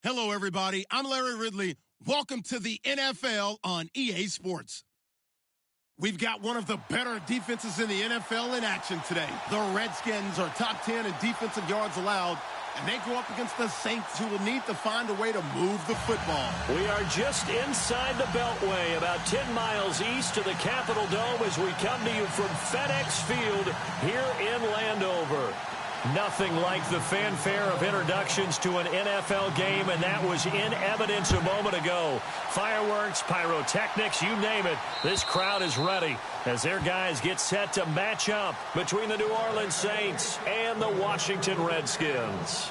Hello, everybody. I'm Larry Ridley. Welcome to the NFL on EA Sports. We've got one of the better defenses in the NFL in action today. The Redskins are top 10 in defensive yards allowed, and they go up against the Saints, who will need to find a way to move the football. We are just inside the Beltway, about 10 miles east of the Capitol Dome as we come to you from FedEx Field here in Landover. Nothing like the fanfare of introductions to an NFL game, and that was in evidence a moment ago. Fireworks, pyrotechnics, you name it. This crowd is ready as their guys get set to match up between the New Orleans Saints and the Washington Redskins.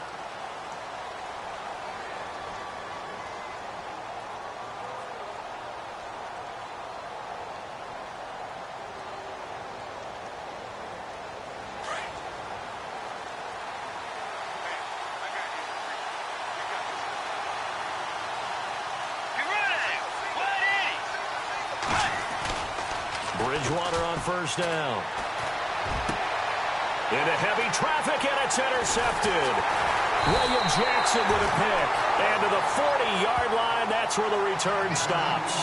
Bridgewater on first down. Into heavy traffic, and it's intercepted. William Jackson with a pick. And to the 40-yard line, that's where the return stops.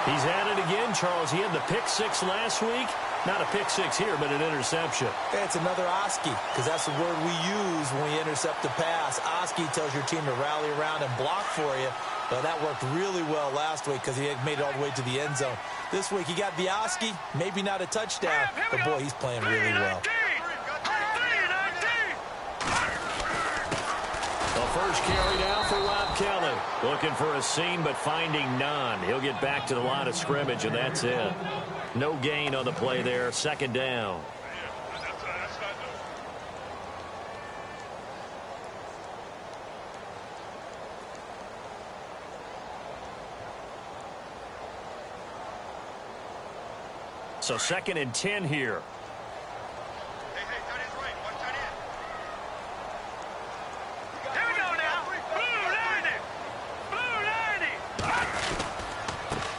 He's at it again, Charles. He had the pick six last week. Not a pick six here, but an interception. It's another Oski, because that's the word we use when we intercept the pass. Oski tells your team to rally around and block for you. Well, that worked really well last week because he had made it all the way to the end zone. This week he got the Oski, maybe not a touchdown, but boy, he's playing really well. The first carry down for Rob Kelly. Looking for a seam, but finding none. He'll get back to the line of scrimmage, and that's it. No gain on the play there. Second down. So 2nd and 10 here. Hey, tight end's right. One tight end. Here we go now. Blue 90.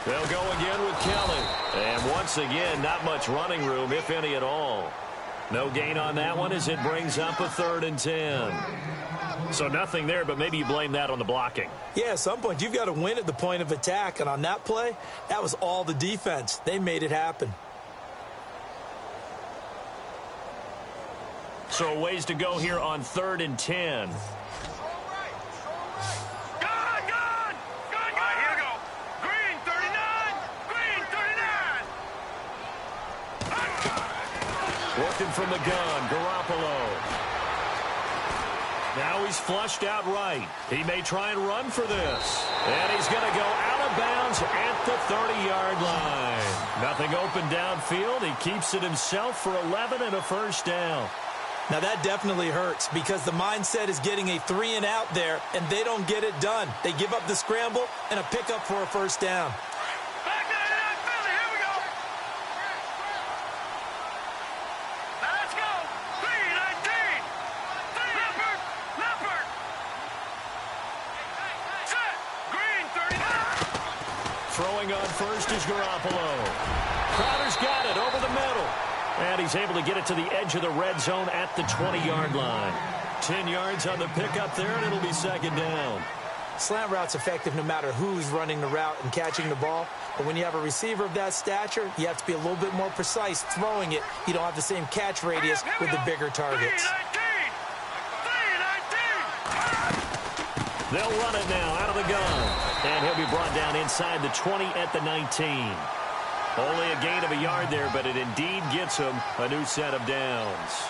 They'll go again with Kelly. And once again, not much running room, if any at all. No gain on that one as it brings up a 3rd and 10. So nothing there, but maybe you blame that on the blocking. Yeah, at some point, you've got to win at the point of attack. And on that play, that was all the defense. They made it happen. So a ways to go here on 3rd and 10. Gone! All right, here we go. Green 39. Green 39. Working from the gun, Garoppolo. Now he's flushed out right. He may try and run for this. And he's going to go out of bounds at the 30-yard line. Nothing open downfield. He keeps it himself for 11 and a first down. Now, that definitely hurts because the mindset is getting a 3-and-out there, and they don't get it done. They give up the scramble and a pickup for a first down. Back to the Philly. Here we go. Now let's go. Green 19. Leopard. Set. Green 39. Throwing on first is Garoppolo. Crowder's got it over the middle. And he's able to get it to the edge of the red zone at the 20-yard line. 10 yards on the pickup there, and it'll be 2nd down. Slant route's effective no matter who's running the route and catching the ball. But when you have a receiver of that stature, you have to be a little bit more precise throwing it. You don't have the same catch radius with the bigger targets. They'll run it now out of the gun. And he'll be brought down inside the 20 at the 19. Only a gain of a yard there, but it indeed gets him a new set of downs.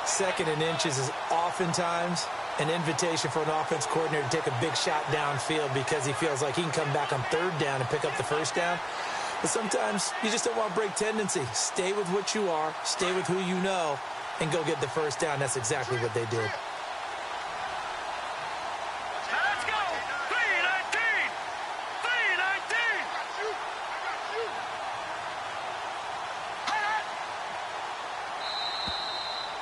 2nd and inches is oftentimes an invitation for an offense coordinator to take a big shot downfield because he feels like he can come back on 3rd down and pick up the first down. But sometimes you just don't want to break tendency. Stay with what you are, stay with who you know, and go get the first down. That's exactly what they did.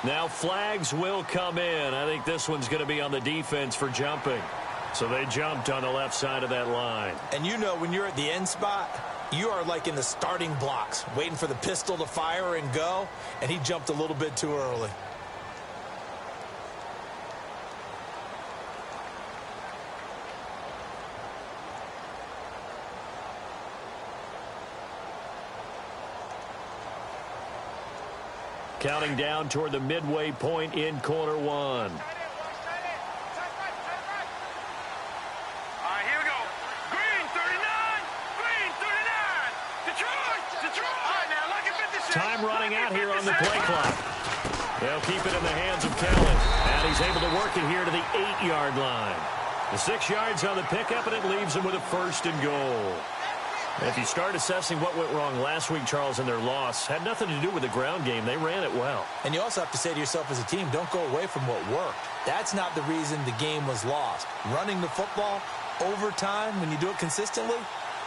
Now flags will come in. I think this one's going to be on the defense for jumping. So they jumped on the left side of that line. And you know when you're at the end spot, you are like in the starting blocks, waiting for the pistol to fire and go, and he jumped a little bit too early. Counting down toward the midway point in quarter one. Time running out here on the play clock. They'll keep it in the hands of Kellen. And he's able to work it here to the 8-yard line. The 6 yards on the pickup, and it leaves him with a 1st and goal. If you start assessing what went wrong last week, Charles, in their loss, had nothing to do with the ground game. They ran it well. And you also have to say to yourself as a team, don't go away from what worked. That's not the reason the game was lost. Running the football over time, when you do it consistently,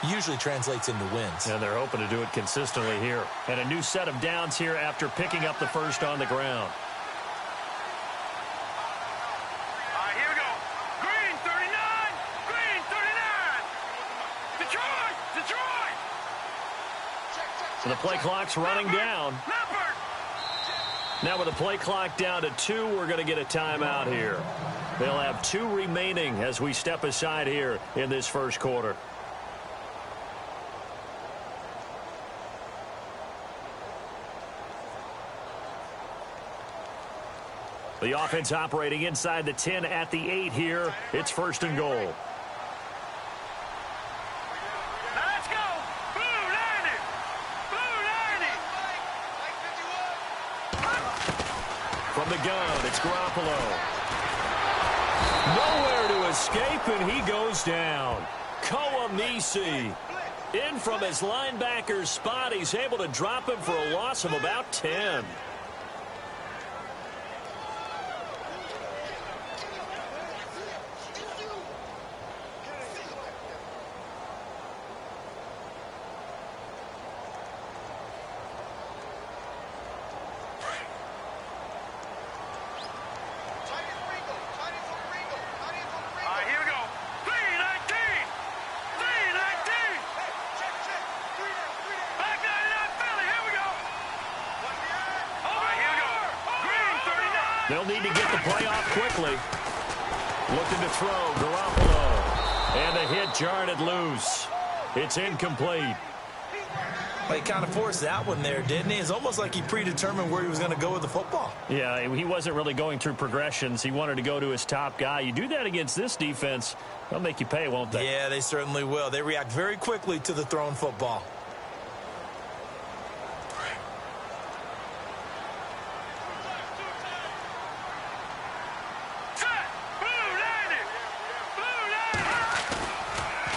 usually translates into wins. And they're hoping to do it consistently here. And a new set of downs here after picking up the 1st on the ground. Here we go. Green 39. Green 39. Detroit. Detroit. So the play clock's running down. Now with the play clock down to 2, we're going to get a timeout here. They'll have 2 remaining as we step aside here in this first quarter. The offense operating inside the 10 at the 8 here. It's 1st and goal. Now let's go. Blue 90. Blue 90. From the gun, it's Garoppolo. Nowhere to escape, and he goes down. Koamisi. In from his linebacker's spot. He's able to drop him for a loss of about 10. They'll need to get the play off quickly. Looking to throw, Garoppolo. And the hit jarred it loose. It's incomplete. Well, he kind of forced that one there, didn't he? It's almost like he predetermined where he was going to go with the football. Yeah, he wasn't really going through progressions. He wanted to go to his top guy. You do that against this defense, they'll make you pay, won't they? Yeah, they certainly will. They react very quickly to the thrown football.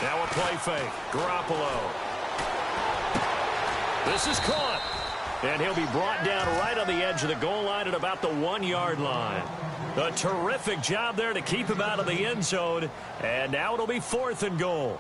Now a play fake. Garoppolo. This is caught. And he'll be brought down right on the edge of the goal line at about the 1-yard line. A terrific job there to keep him out of the end zone. And now it'll be 4th and goal.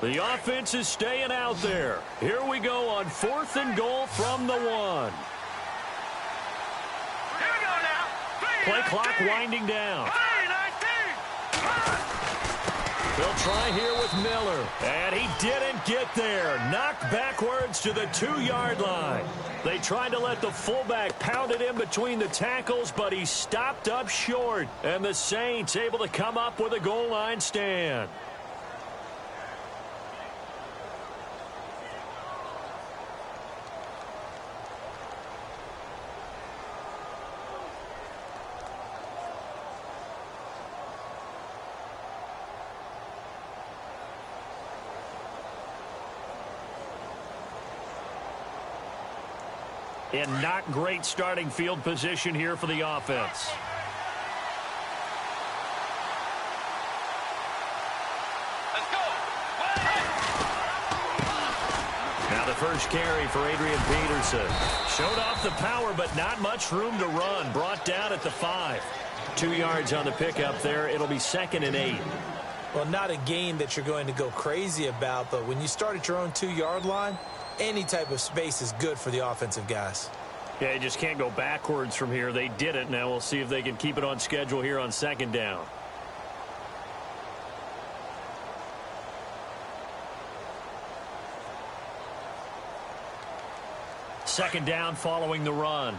The offense is staying out there. Here we go on 4th and goal from the 1. Here we go now. Play clock winding down. They'll try here with Miller. And he didn't get there. Knocked backwards to the 2-yard line. They tried to let the fullback pound it in between the tackles, but he stopped up short. And the Saints able to come up with a goal line stand. In not great starting field position here for the offense. Let's go. Now the first carry for Adrian Peterson. Showed off the power, but not much room to run. Brought down at the 5. 2 yards on the pickup there. It'll be 2nd and 8. Well, not a game that you're going to go crazy about, but when you start at your own 2-yard line, any type of space is good for the offensive guys. Yeah, you just can't go backwards from here. They did it. Now we'll see if they can keep it on schedule here on second down. Second down following the run.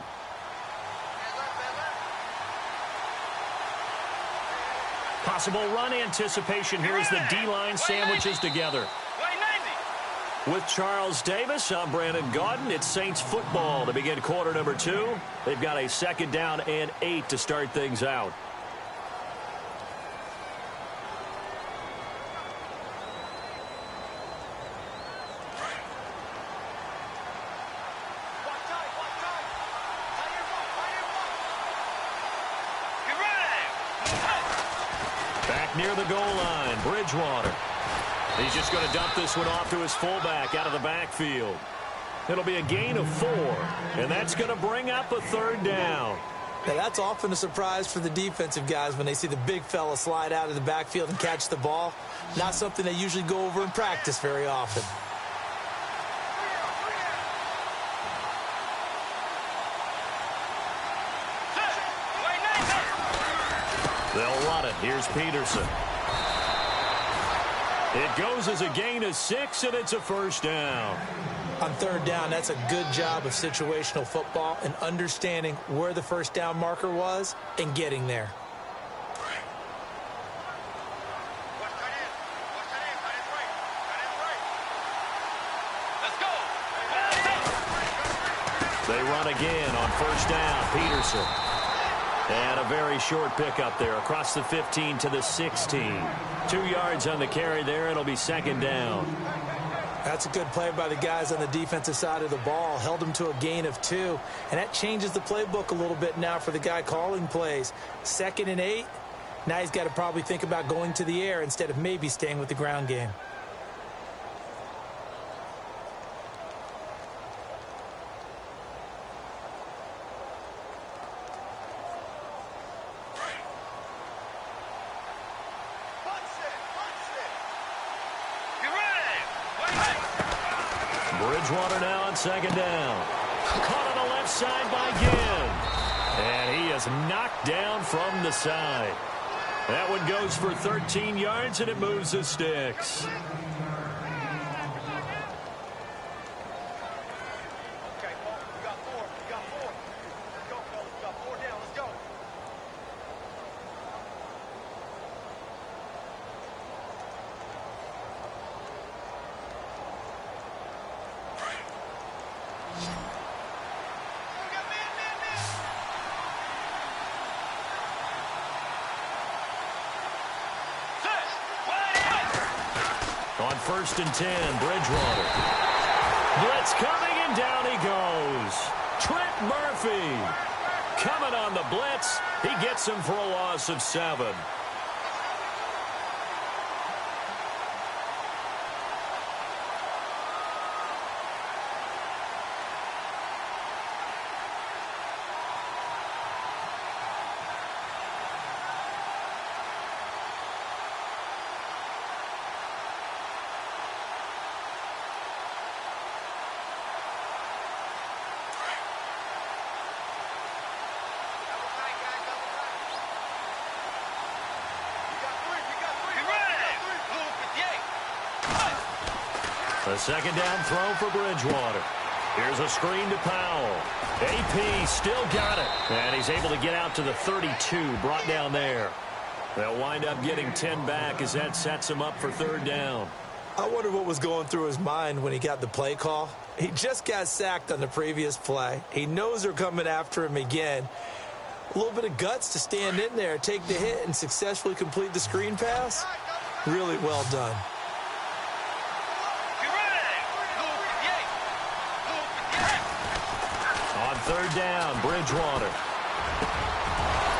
Possible run anticipation here as the D-line sandwiches together. With Charles Davis, I'm Brandon Gaudin. It's Saints football to begin quarter number 2. They've got a second down and 8 to start things out. Back near the goal line, Bridgewater. He's just going to dump this one off to his fullback out of the backfield. It'll be a gain of 4, and that's going to bring up a third down. Now, that's often a surprise for the defensive guys when they see the big fella slide out of the backfield and catch the ball. Not something they usually go over in practice very often. They'll run it. Here's Peterson. It goes as a gain of 6, and it's a first down. On third down, that's a good job of situational football and understanding where the first down marker was and getting there. They run again on first down. Peterson. And a very short pickup there across the 15 to the 16. 2 yards on the carry there. It'll be second down. That's a good play by the guys on the defensive side of the ball. Held them to a gain of 2. And that changes the playbook a little bit now for the guy calling plays. 2nd and 8. Now he's got to probably think about going to the air instead of maybe staying with the ground game. Bridgewater now on second down. Caught on the left side by Ginn. And he is knocked down from the side. That one goes for 13 yards, and it moves the sticks. On 1st and 10, Bridgewater. Blitz coming, and down he goes. Trent Murphy coming on the blitz. He gets him for a loss of 7. A second down throw for Bridgewater. Here's a screen to Powell. AP still got it. And he's able to get out to the 32, brought down there. They'll wind up getting 10 back as that sets him up for third down. I wonder what was going through his mind when he got the play call. He just got sacked on the previous play. He knows they're coming after him again. A little bit of guts to stand in there, take the hit, and successfully complete the screen pass. Really well done. On third down, Bridgewater.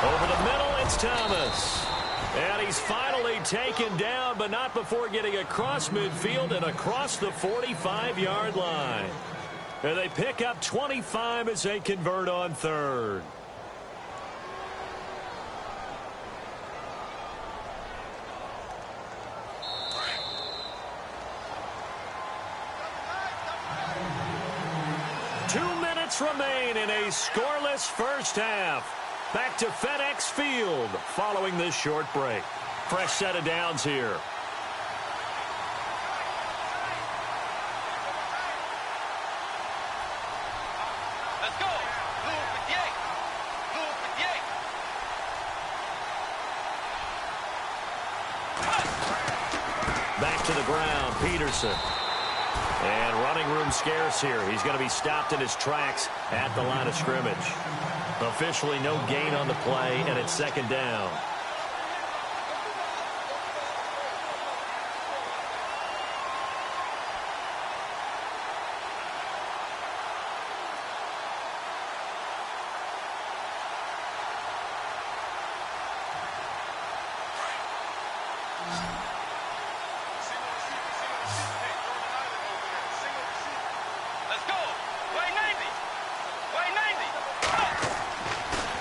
Over the middle, it's Thomas. And he's finally taken down, but not before getting across midfield and across the 45-yard line. And they pick up 25 as they convert on third. minutes remain in a scoreless first half. Back to FedEx Field following this short break. Fresh set of downs here. Let's go. Blue 58. Blue 58. Back to the ground, Peterson. And running room scarce here. He's going to be stopped in his tracks at the line of scrimmage. Officially no gain on the play, and it's second down.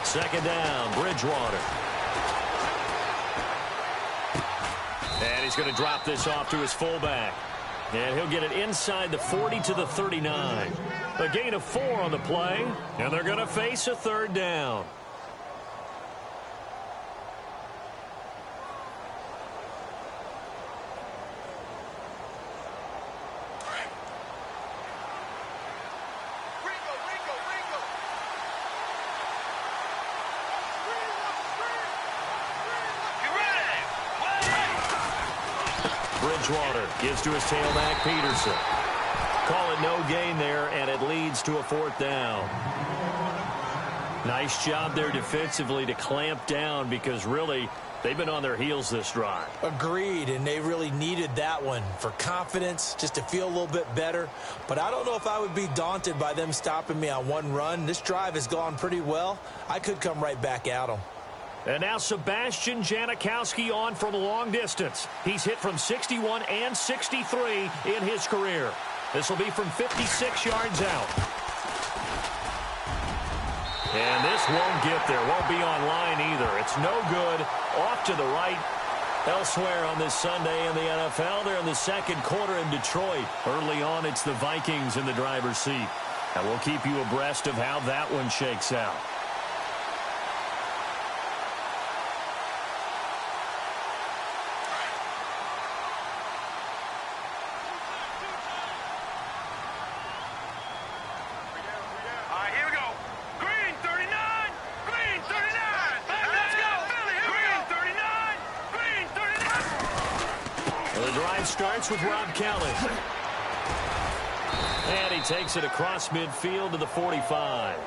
Second down, Bridgewater. And he's going to drop this off to his fullback. And he'll get it inside the 40 to the 39. A gain of 4 on the play, and they're going to face a third down. Bridgewater gives to his tailback, Peterson. Call it no gain there, and it leads to a fourth down. Nice job there defensively to clamp down because really they've been on their heels this drive. Agreed, and they really needed that one for confidence, just to feel a little bit better. But I don't know if I would be daunted by them stopping me on one run. This drive has gone pretty well. I could come right back at them. And now Sebastian Janikowski on from long distance. He's hit from 61 and 63 in his career. This will be from 56 yards out. And this won't get there. Won't be on line either. It's no good. Off to the right. Elsewhere on this Sunday in the NFL, they're in the second quarter in Detroit. Early on, it's the Vikings in the driver's seat. And we'll keep you abreast of how that one shakes out. Starts with Rob Kelly. And he takes it across midfield to the 45.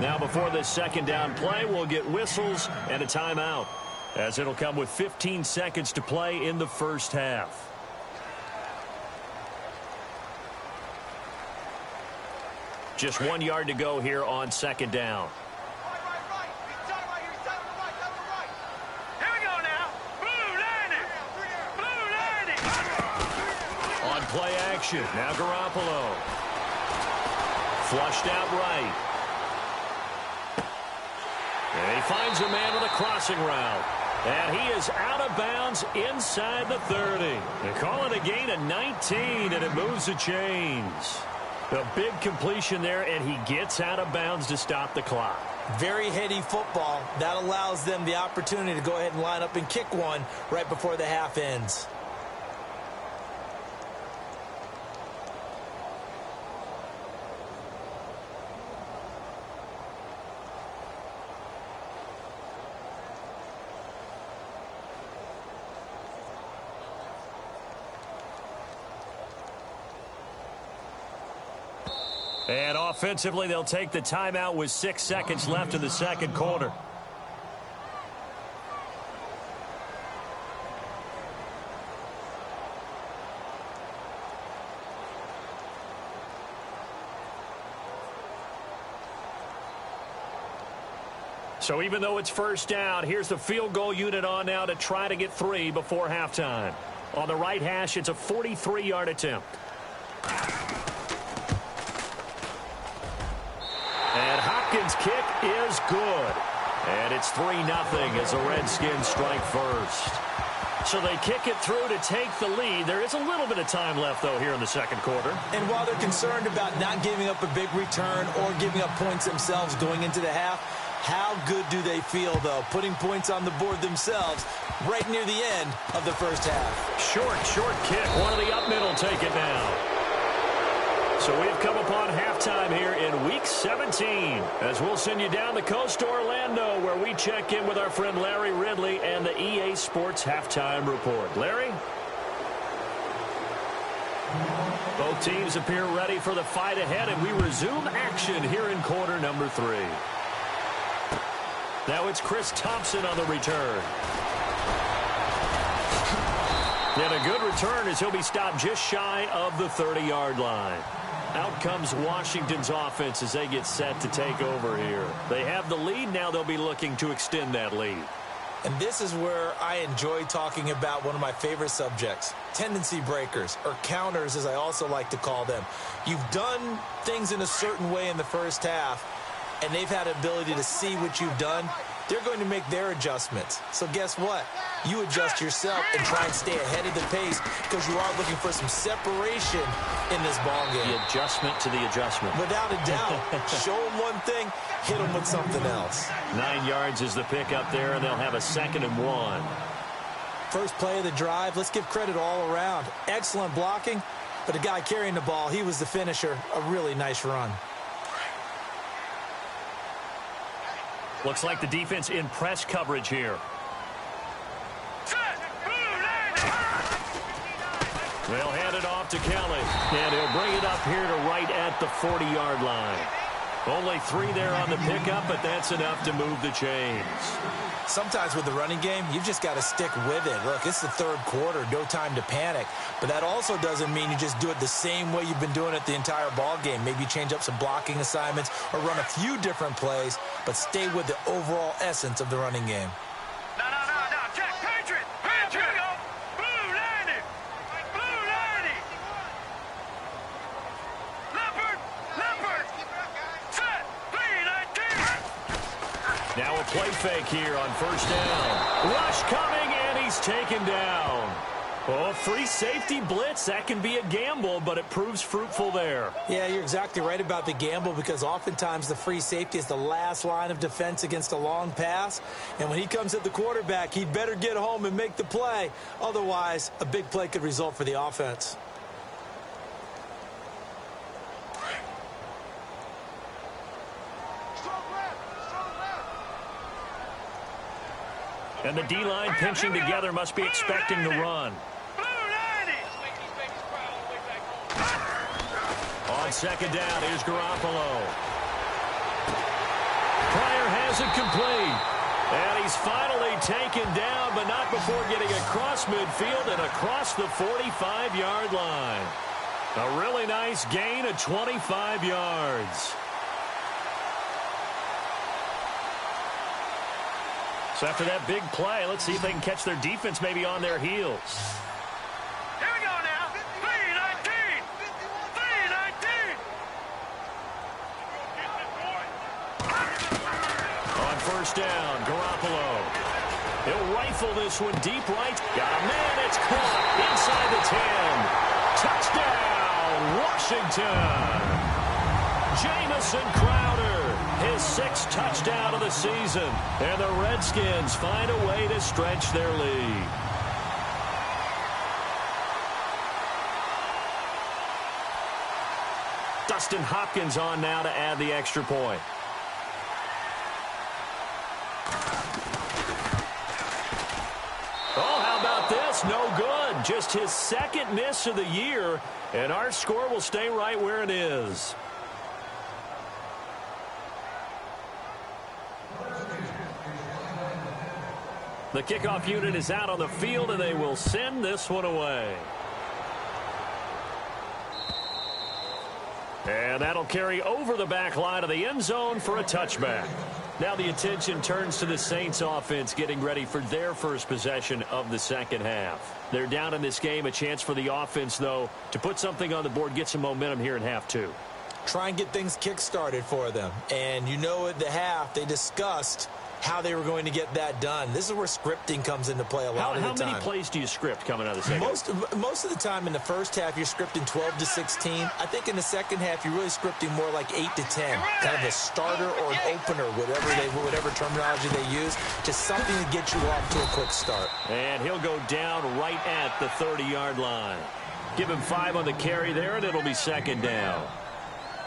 Now before this second down play, we'll get whistles and a timeout, as it'll come with 15 seconds to play in the first half. Just 1 yard to go here on second down. Play action. Now Garoppolo. Flushed out right. And he finds a man with a crossing route. And he is out of bounds inside the 30. They call it a gain of 19, and it moves the chains. A big completion there, and he gets out of bounds to stop the clock. Very heady football. That allows them the opportunity to go ahead and line up and kick one right before the half ends. And offensively, they'll take the timeout with 6 seconds left in the second quarter. So even though it's first down, here's the field goal unit on now to try to get 3 before halftime. On the right hash, it's a 43-yard attempt. And Hopkins' kick is good. And it's 3-0 as the Redskins strike first. So they kick it through to take the lead. There is a little bit of time left, though, here in the second quarter. And while they're concerned about not giving up a big return or giving up points themselves going into the half, how good do they feel, though, putting points on the board themselves right near the end of the first half? Short kick. One of the up middle take it now. So we've come upon halftime here in Week 17 as we'll send you down the coast to Orlando where we check in with our friend Larry Ridley and the EA Sports Halftime Report. Larry? Both teams appear ready for the fight ahead, and we resume action here in quarter number 3. Now it's Chris Thompson on the return. And a good return as he'll be stopped just shy of the 30-yard line. Out comes Washington's offense as they get set to take over here. They have the lead. Now they'll be looking to extend that lead. And this is where I enjoy talking about one of my favorite subjects, tendency breakers, or counters as I also like to call them. You've done things in a certain way in the first half, and they've had the ability to see what you've done. They're going to make their adjustments. So guess what? You adjust yourself and try and stay ahead of the pace because you are looking for some separation in this ball game. The adjustment to the adjustment. Without a doubt. Show them one thing, hit them with something else. 9 yards is the pick up there, and they'll have a 2nd and 1. First play of the drive, let's give credit all around. Excellent blocking, but the guy carrying the ball, he was the finisher. A really nice run. Looks like the defense in press coverage here. They'll hand it off to Kelly, and he'll bring it up here to right at the 40-yard line. Only 3 there on the pickup, but that's enough to move the chains. Sometimes with the running game, you've just got to stick with it. Look, it's the third quarter, no time to panic. But that also doesn't mean you just do it the same way you've been doing it the entire ball game. Maybe change up some blocking assignments or run a few different plays, but stay with the overall essence of the running game. No. Check. Patriot. Blue 90. Leopard. Set. Play 19. Now a play fake here on first down. Rush coming, and he's taken down. Oh, free safety blitz. That can be a gamble, but it proves fruitful there. Yeah, you're exactly right about the gamble because oftentimes the free safety is the last line of defense against a long pass. And when he comes at the quarterback, he'd better get home and make the play. Otherwise, a big play could result for the offense. And the D-line pinching together must be expecting the run. On second down, here's Garoppolo. Pryor has it complete. And he's finally taken down, but not before getting across midfield and across the 45-yard line. A really nice gain of 25 yards. So after that big play, let's see if they can catch their defense maybe on their heels. Here we go now. 3-19. On first down, Garoppolo. He'll rifle this one deep right. Got a man, it's caught inside the 10. Touchdown, Washington. Jamison Crowder, his 6th touchdown of the season. And the Redskins find a way to stretch their lead. Dustin Hopkins on now to add the extra point. Oh, how about this? No good. Just his 2nd miss of the year, and our score will stay right where it is. The kickoff unit is out on the field, and they will send this one away. And that'll carry over the back line of the end zone for a touchback. Now the attention turns to the Saints offense getting ready for their first possession of the second half. They're down in this game. A chance for the offense, though, to put something on the board, get some momentum here in half 2. Try and get things kick-started for them. And you know at the half they discussed how they were going to get that done. This is where scripting comes into play a lot of the time. How many plays do you script coming out of the second? Most of the time in the first half, you're scripting 12 to 16. I think in the second half, you're really scripting more like 8 to 10. Kind of a starter or an opener, whatever terminology they use, just something to get you off to a quick start. And he'll go down right at the 30-yard line. Give him 5 on the carry there, and it'll be second down.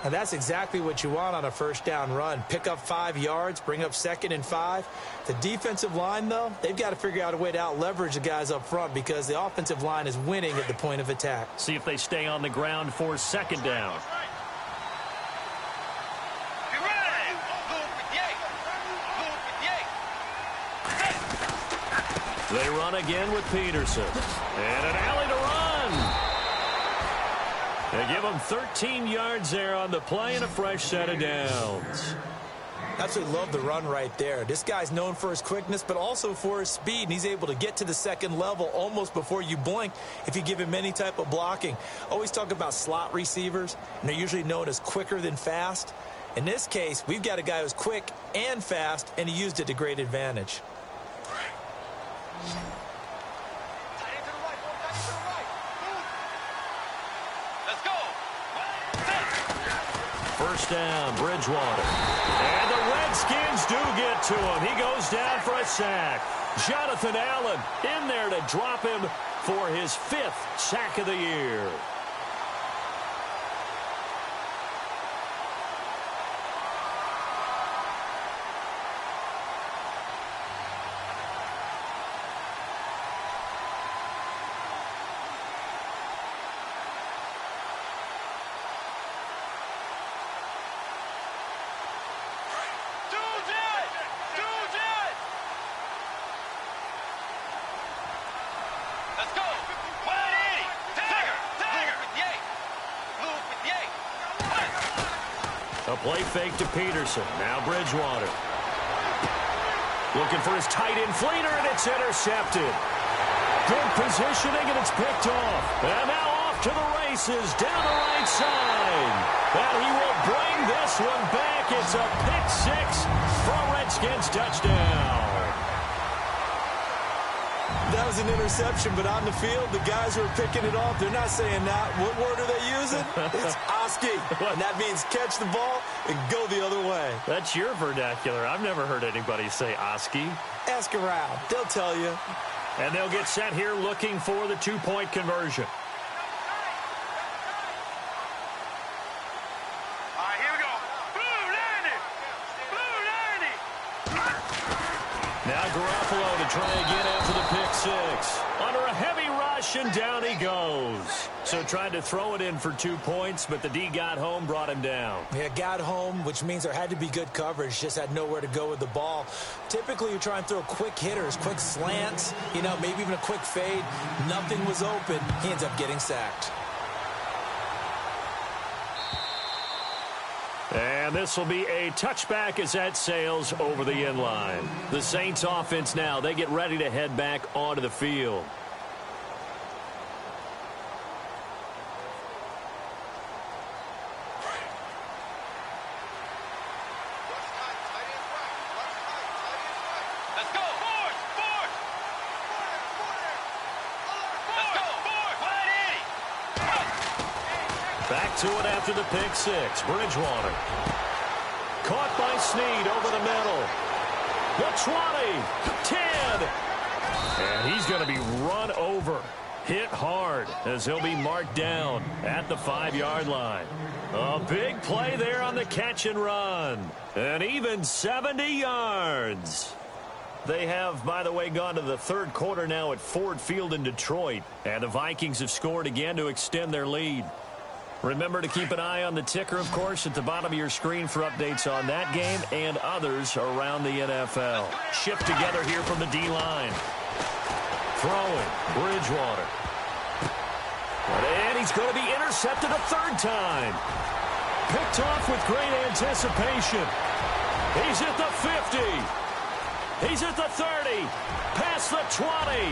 And that's exactly what you want on a first down run. Pick up 5 yards, bring up 2nd and 5. The defensive line, though, they've got to figure out a way to out-leverage the guys up front because the offensive line is winning at the point of attack. See if they stay on the ground for second down. They run again with Peterson. And an alley to run. They give him 13 yards there on the play and a fresh set of downs. Absolutely love the run right there. This guy's known for his quickness, but also for his speed, and he's able to get to the second level almost before you blink if you give him any type of blocking. Always talk about slot receivers, and they're usually known as quicker than fast. In this case, we've got a guy who's quick and fast, and he used it to great advantage. First down, Bridgewater. And the Redskins do get to him. He goes down for a sack. Jonathan Allen in there to drop him for his 5th sack of the year. A play fake to Peterson. Now Bridgewater. Looking for his tight end fleeter, and it's intercepted. Good positioning, and it's picked off. And now off to the races down the right side. And he will bring this one back. It's a pick 6 for a Redskins touchdown. That was an interception, but on the field, the guys who are picking it off, they're not saying that. What word are they using? It's Oski. And that means catch the ball and go the other way. That's your vernacular. I've never heard anybody say Oski. Ask around. They'll tell you. And they'll get set here looking for the 2-point conversion. Now Garoppolo to try again after the pick 6. Under a heavy rush, and down he goes. So tried to throw it in for 2 points, but the D got home, brought him down. Yeah, got home, which means there had to be good coverage. Just had nowhere to go with the ball. Typically, you try and throw quick hitters, quick slants, maybe even a quick fade. Nothing was open. He ends up getting sacked. And this will be a touchback as that sails over the end line. The Saints offense now, they get ready to head back onto the field. Let's go. Forward. Let's go. Back to it after the pick 6. Bridgewater. Caught by Snead over the middle. The 20. 10. And he's going to be run over. Hit hard as he'll be marked down at the 5-yard line. A big play there on the catch and run. And even 70 yards. They have, by the way, gone to the 3rd quarter now at Ford Field in Detroit. And the Vikings have scored again to extend their lead. Remember to keep an eye on the ticker, of course, at the bottom of your screen for updates on that game and others around the NFL. Shift together here from the D-line. Throwing, Bridgewater. And he's going to be intercepted a 3rd time. Picked off with great anticipation. He's at the 50. He's at the 30. Past the 20.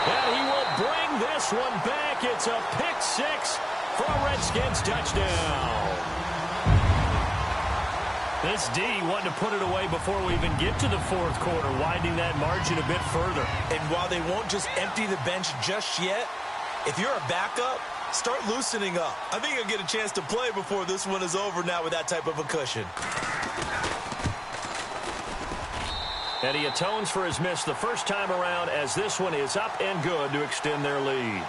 And he will bring this one back. It's a pick 6 for a Redskins touchdown. This D wanting to put it away before we even get to the fourth quarter, widening that margin a bit further. And while they won't just empty the bench just yet, if you're a backup, start loosening up. I think you'll get a chance to play before this one is over now with that type of a cushion. And he atones for his miss the first time around as this one is up and good to extend their lead.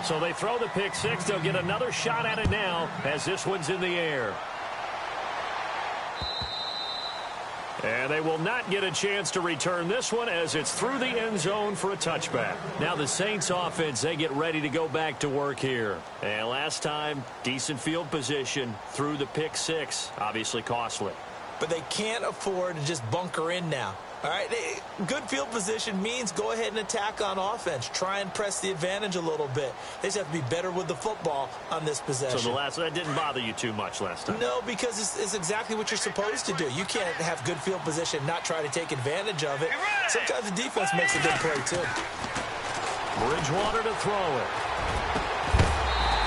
So they throw the pick six. They'll get another shot at it now as this one's in the air. And they will not get a chance to return this one as it's through the end zone for a touchback. Now the Saints offense, they get ready to go back to work here. And last time, decent field position through the pick six. Obviously costly. But they can't afford to just bunker in now. All right, good field position means go ahead and attack on offense. Try and press the advantage a little bit. They just have to be better with the football on this possession. So that didn't bother you too much last time? No, because it's exactly what you're supposed to do. You can't have good field position, not try to take advantage of it. Sometimes the defense makes a good play, too. Bridgewater to throw it.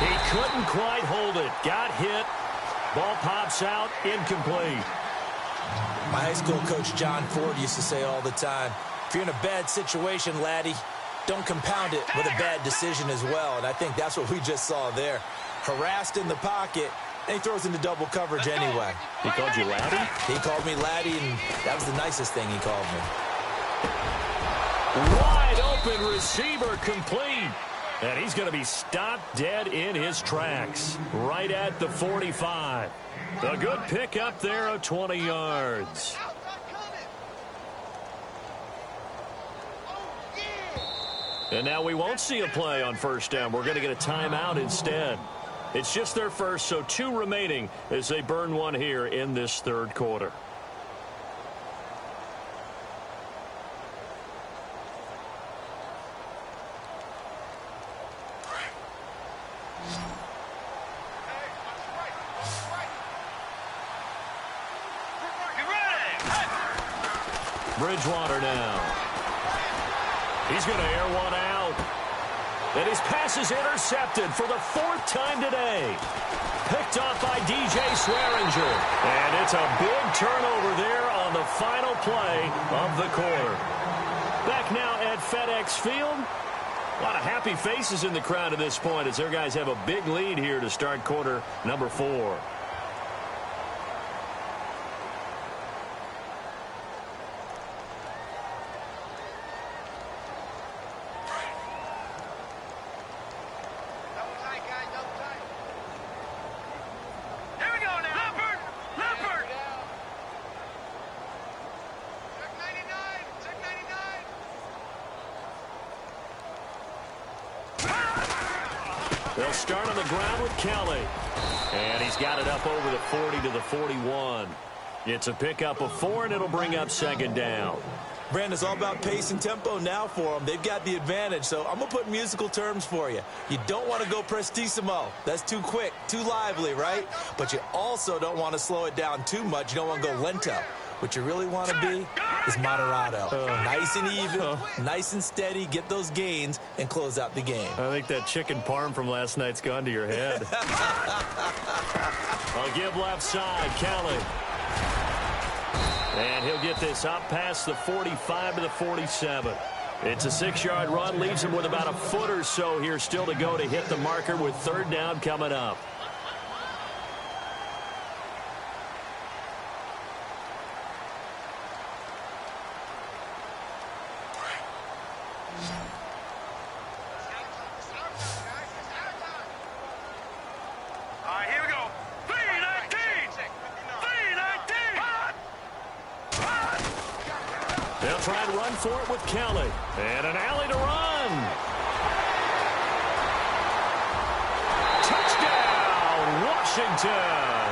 He couldn't quite hold it. Got hit. Ball pops out. Incomplete. My high school coach, John Ford, used to say all the time, if you're in a bad situation, laddie, don't compound it with a bad decision as well. And I think that's what we just saw there. Harassed in the pocket, and he throws into double coverage anyway. He called you laddie? He called me laddie, and that was the nicest thing he called me. Wide open receiver complete. And he's going to be stopped dead in his tracks right at the 45. A good pickup there of 20 yards. And now we won't see a play on first down. We're going to get a timeout instead. It's just their first, so 2 remaining as they burn one here in this third quarter. Bridgewater now. He's going to air one out. And his pass is intercepted for the 4th time today. Picked off by DJ Swearinger. And it's a big turnover there on the final play of the quarter. Back now at FedEx Field. A lot of happy faces in the crowd at this point as their guys have a big lead here to start quarter number 4. They'll start on the ground with Kelly. And he's got it up over the 40 to the 41. It's a pickup of 4, and it'll bring up 2nd down. Brandon, it's all about pace and tempo now for them. They've got the advantage, so I'm going to put musical terms for you. You don't want to go prestissimo. That's too quick, too lively, right? But you also don't want to slow it down too much. You don't want to go lento. What you really want to be is moderato. Nice and even, nice and steady, get those gains, and close out the game. I think that chicken parm from last night's gone to your head. I'll give left side, Kelly. And he'll get this up past the 45 to the 47. It's a 6-yard run, leaves him with about a foot or so here still to go to hit the marker with 3rd down coming up. They'll try and run for it with Kelly. And an alley to run. Touchdown, Washington.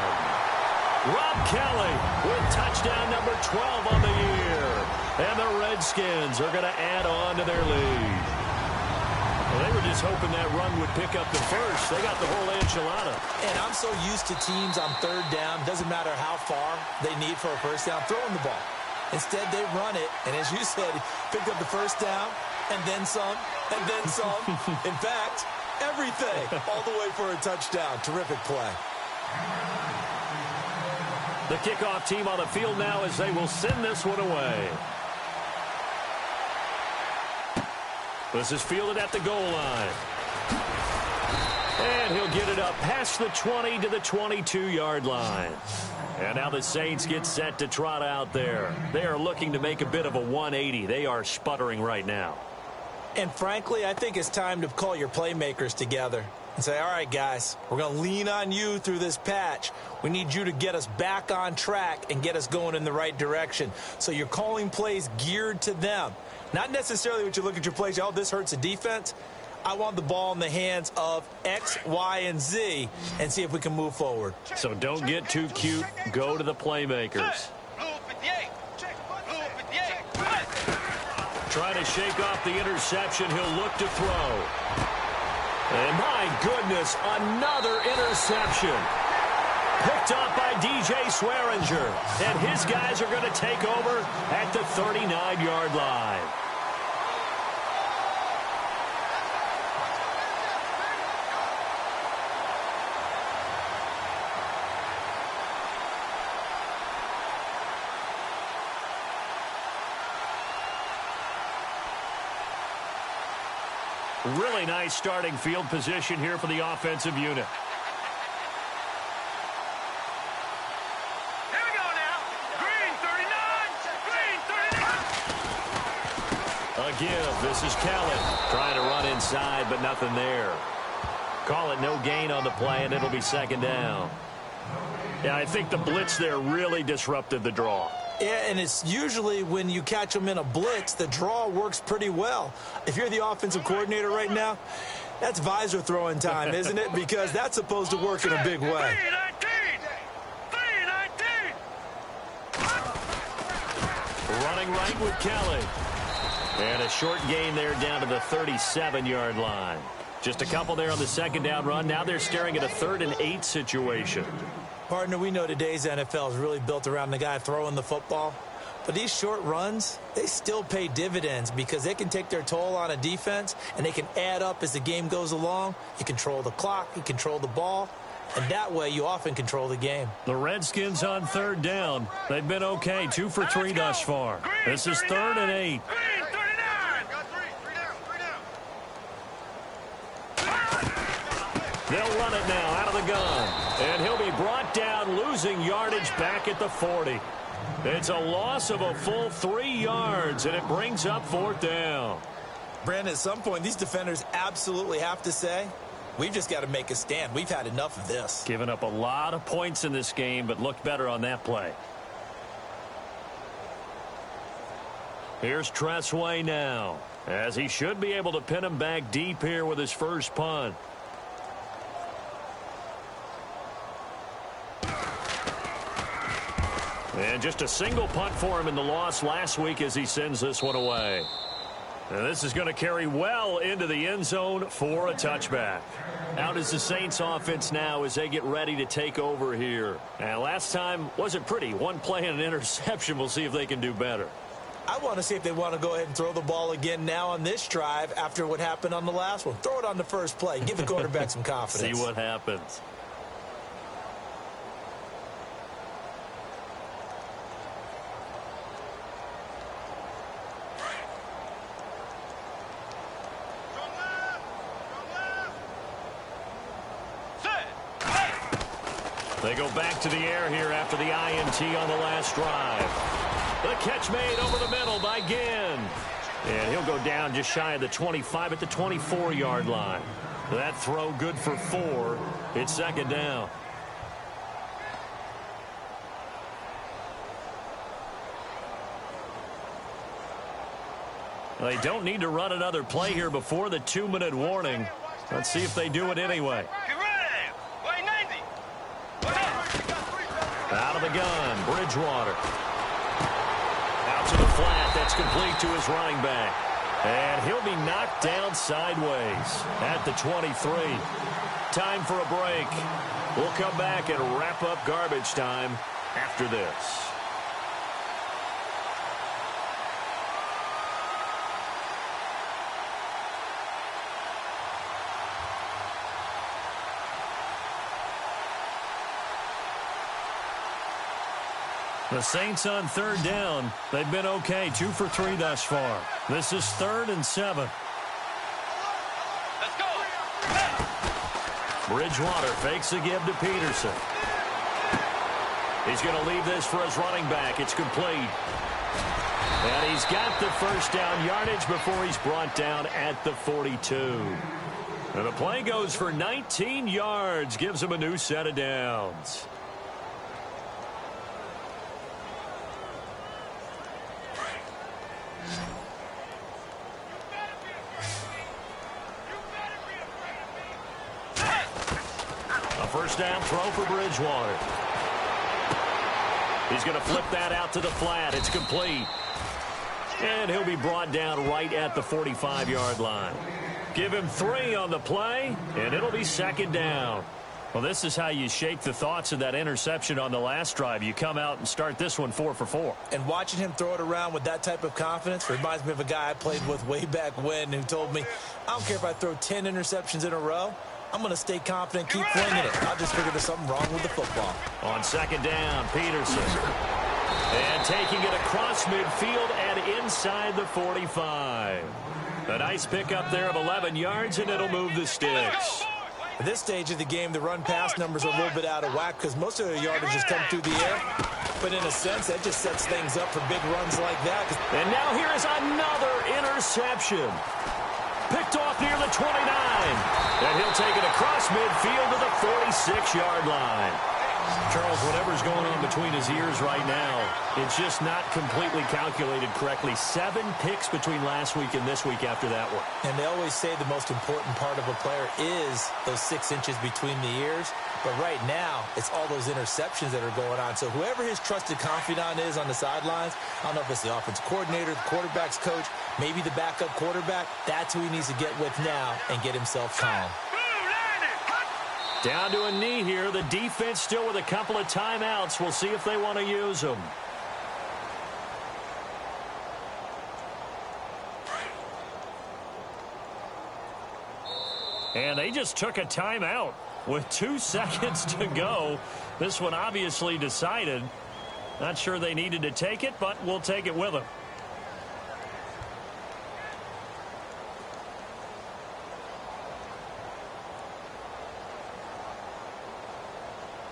Rob Kelly with touchdown number 12 on the year. And the Redskins are going to add on to their lead. Well, they were just hoping that run would pick up the first. They got the whole enchilada. And I'm so used to teams on 3rd down, doesn't matter how far they need for a first down, throwing the ball. Instead, they run it, and as you said, picked up the first down, and then some, and then some. In fact, everything, all the way for a touchdown. Terrific play. The kickoff team on the field now as they will send this one away. This is fielded at the goal line. And he'll get it up past the 20 to the 22-yard line. And now the Saints get set to trot out there. They are looking to make a bit of a 180. They are sputtering right now. And frankly, I think it's time to call your playmakers together and say, all right, guys, we're going to lean on you through this patch. We need you to get us back on track and get us going in the right direction. So you're calling plays geared to them. Not necessarily what you look at your plays, oh, this hurts the defense. I want the ball in the hands of X, Y, and Z and see if we can move forward. So don't get too cute. Go to the playmakers. Trying to shake off the interception. He'll look to throw. And my goodness, another interception. Picked up by DJ Swearinger. And his guys are going to take over at the 39-yard line. Really nice starting field position here for the offensive unit. Here we go now. Green 39. Green 39. A give. This is Kellen trying to run inside, but nothing there. Call it no gain on the play, and it'll be second down. Yeah, I think the blitz there really disrupted the draw. Yeah, and it's usually when you catch them in a blitz, the draw works pretty well. If you're the offensive coordinator right now, that's visor throwing time, isn't it? Because that's supposed to work in a big way. 319. Running right with Kelly. And a short gain there down to the 37-yard line. Just a couple there on the second down run. Now they're staring at a 3rd and 8 situation. Partner, we know today's NFL is really built around the guy throwing the football. But these short runs, they still pay dividends because they can take their toll on a defense and they can add up as the game goes along. You control the clock, you control the ball, and that way you often control the game. The Redskins on 3rd down. They've been okay, 2 for 3 thus far. This is 3rd and 8. Green 39. Got 3 down. They'll run it now out of the gun. And he'll be brought down, losing yardage back at the 40. It's a loss of a full 3 yards, and it brings up 4th down. Brandon, at some point, these defenders absolutely have to say, we've just got to make a stand. We've had enough of this. Giving up a lot of points in this game, but looked better on that play. Here's Tressway now, as he should be able to pin him back deep here with his first punt. And just a single punt for him in the loss last week as he sends this one away. And this is going to carry well into the end zone for a touchback. Out is the Saints offense now as they get ready to take over here. And last time wasn't pretty. One play and an interception. We'll see if they can do better. I want to see if they want to go ahead and throw the ball again now on this drive after what happened on the last one. Throw it on the first play. Give the quarterback some confidence. See what happens. They go back to the air here after the INT on the last drive. The catch made over the middle by Ginn. And he'll go down just shy of the 25 at the 24-yard line. That throw good for 4. It's second down. They don't need to run another play here before the 2-minute warning. Let's see if they do it anyway. Out of the gun, Bridgewater. Out to the flat, that's complete to his running back. And he'll be knocked down sideways at the 23. Time for a break. We'll come back and wrap up garbage time after this. The Saints on third down. They've been okay, 2 for 3 thus far. This is 3rd and 7. Let's go. Bridgewater fakes a give to Peterson. He's going to leave this for his running back. It's complete. And he's got the first down yardage before he's brought down at the 42. And the play goes for 19 yards, gives him a new set of downs. A first down throw for Bridgewater. He's going to flip that out to the flat. It's complete. And he'll be brought down right at the 45-yard line. Give him 3 on the play, and it'll be 2nd down. Well, this is how you shake the thoughts of that interception on the last drive. You come out and start this one 4 for 4. And watching him throw it around with that type of confidence reminds me of a guy I played with way back when who told me, I don't care if I throw 10 interceptions in a row. I'm going to stay confident, keep flinging it. I just figured there's something wrong with the football. On 2nd down, Peterson. And taking it across midfield and inside the 45. A nice pickup there of 11 yards, and it'll move the sticks. At this stage of the game, the run-pass numbers are a little bit out of whack because most of their yardage has come through the air. But in a sense, that just sets things up for big runs like that. And now here is another interception. Picked off near the 29. And he'll take it across midfield to the 46-yard line. Charles, whatever's going on between his ears right now, it's just not completely calculated correctly. 7 picks between last week and this week after that one. And they always say the most important part of a player is those 6 inches between the ears. But right now, it's all those interceptions that are going on. So whoever his trusted confidant is on the sidelines, I don't know if it's the offense coordinator, the quarterback's coach, maybe the backup quarterback, that's who he needs to get with now and get himself calm. Down to a knee here. The defense still with a couple of timeouts. We'll see if they want to use them. And they just took a timeout with 2 seconds to go. This one obviously decided. Not sure they needed to take it, but we'll take it with them.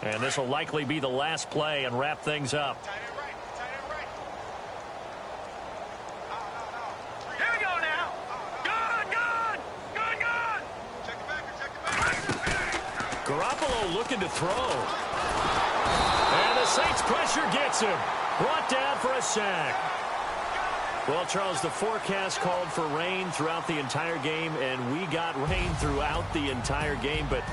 And this will likely be the last play and wrap things up. Tight end right. Tight end right. Here we go now. Good, good. Good, good. Check it back. Check it back. Garoppolo looking to throw. And the Saints pressure gets him. Brought down for a sack. Well, Charles, the forecast called for rain throughout the entire game, and we got rain throughout the entire game. But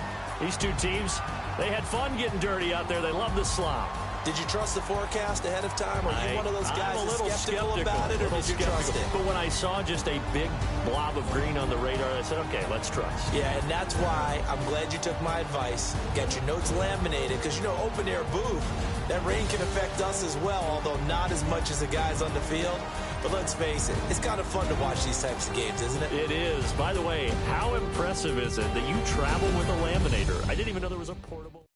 these two teams, they had fun getting dirty out there. They love the slop. Did you trust the forecast ahead of time? Or are you one of those guys I'm a little skeptical about it, or did you trust it? But when I saw just a big blob of green on the radar, I said, okay, let's trust. Yeah, and that's why I'm glad you took my advice. Got your notes laminated, because, you know, open-air booth, that rain can affect us as well, although not as much as the guys on the field. But let's face it, it's kind of fun to watch these types of games, isn't it? It is. By the way, how impressive is it that you travel with a laminator? I didn't even know there was a portable...